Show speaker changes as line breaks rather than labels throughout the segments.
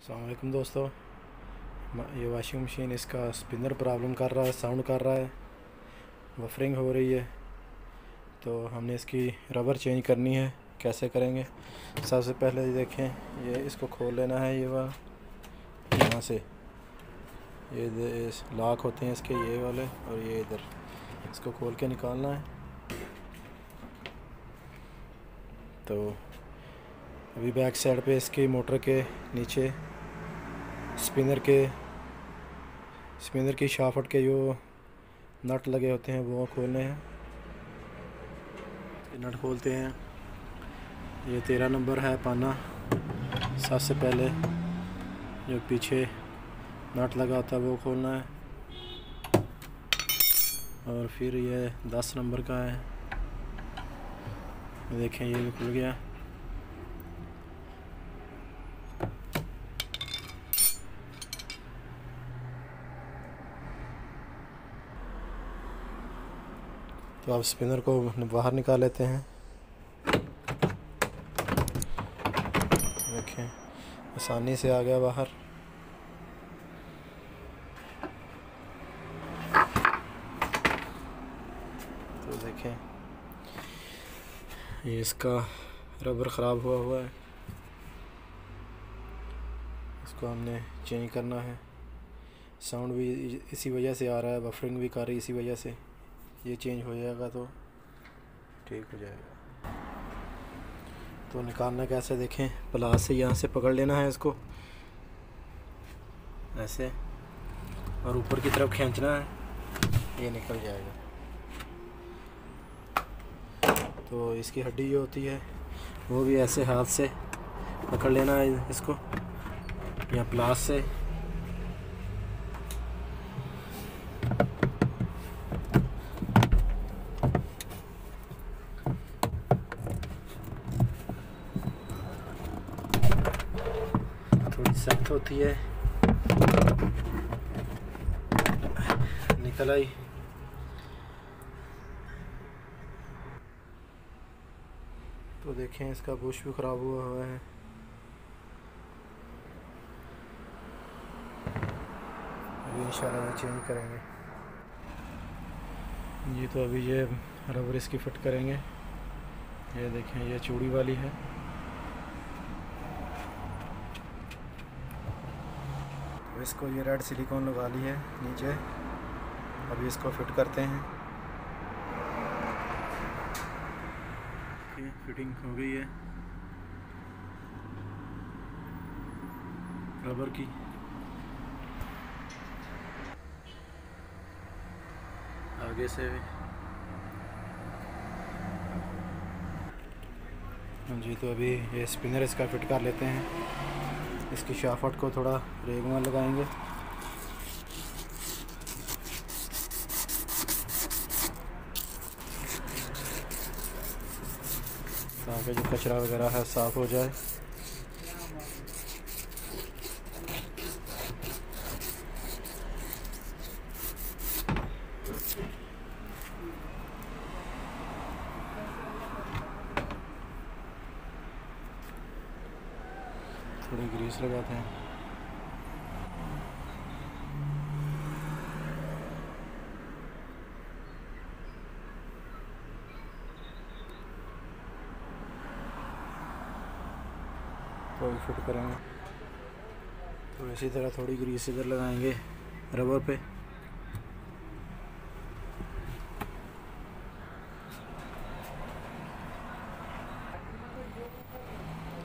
अस्सलाम वालेकुम दोस्तों, ये वॉशिंग मशीन इसका स्पिनर प्रॉब्लम कर रहा है, साउंड कर रहा है, बफरिंग हो रही है। तो हमने इसकी रबर चेंज करनी है। कैसे करेंगे? सबसे पहले देखें, ये इसको खोल लेना है। ये वाला यहाँ से ये लॉक होते हैं इसके, ये वाले, और ये इधर इसको खोल के निकालना है। तो अभी बैक साइड पे इसकी मोटर के नीचे स्पिनर की शाफ्ट के जो नट लगे होते हैं वो खोलने हैं। नट खोलते हैं। ये 13 नंबर है पाना। सबसे पहले जो पीछे नट लगा होता है वो खोलना है, और फिर ये 10 नंबर का है। देखें, ये भी खुल गया। तो अब स्पिनर को बाहर निकाल लेते हैं। देखें, आसानी से आ गया बाहर। तो देखें, ये इसका रबर ख़राब हुआ है, इसको हमने चेंज करना है। साउंड भी इसी वजह से आ रहा है, बफरिंग भी कर रही इसी वजह से। ये चेंज हो जाएगा तो ठीक हो जाएगा। तो निकालना कैसे देखें, प्लास से यहाँ से पकड़ लेना है इसको ऐसे, और ऊपर की तरफ खींचना है, ये निकल जाएगा। तो इसकी हड्डी जो होती है वो भी ऐसे हाथ से पकड़ लेना है इसको, या प्लास से। थोड़ी सख्त होती है, निकल आई। तो देखें, इसका बुश भी ख़राब हुआ है। अभी इंशाल्लाह चेंज करेंगे। जी, तो अभी ये रबर इसकी फिट करेंगे। ये देखें, ये चूड़ी वाली है। तो इसको ये रेड सिलिकॉन लगा ली है नीचे। अभी इसको फिट करते हैं। फिटिंग हो गई है रबर की। आगे से भी जी। तो अभी ये स्पिनर इसका फिट कर लेते हैं। इसकी शाफ्ट को थोड़ा रेगमा लगाएंगे, ताकि जो कचरा वगैरह है साफ़ हो जाए। थोड़ी ग्रीस लगाते हैं। तो अभी फिट करेंगे। तो इसी तरह थोड़ी ग्रीस इधर लगाएंगे रबर पे।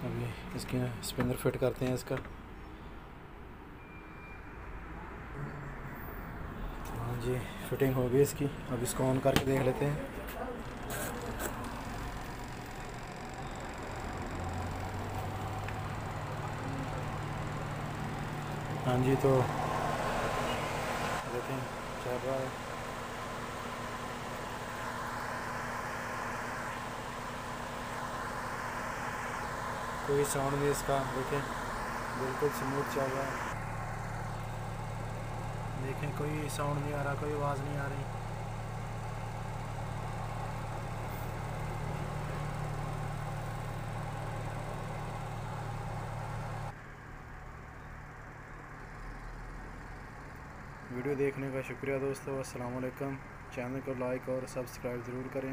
अभी इसकी स्पिनर फिट करते हैं इसका। हाँ जी, फिटिंग हो गई इसकी। अब इसको ऑन करके देख लेते हैं। हाँ जी, तो देखें चल रहा है। कोई साउंड नहीं इसका, देखें बिल्कुल स्मूथ चल रहा है। देखें, कोई साउंड नहीं आ रहा, कोई आवाज़ नहीं आ रही। वीडियो देखने का शुक्रिया दोस्तों। अस्सलाम वालेकुम। चैनल को लाइक और सब्सक्राइब ज़रूर करें।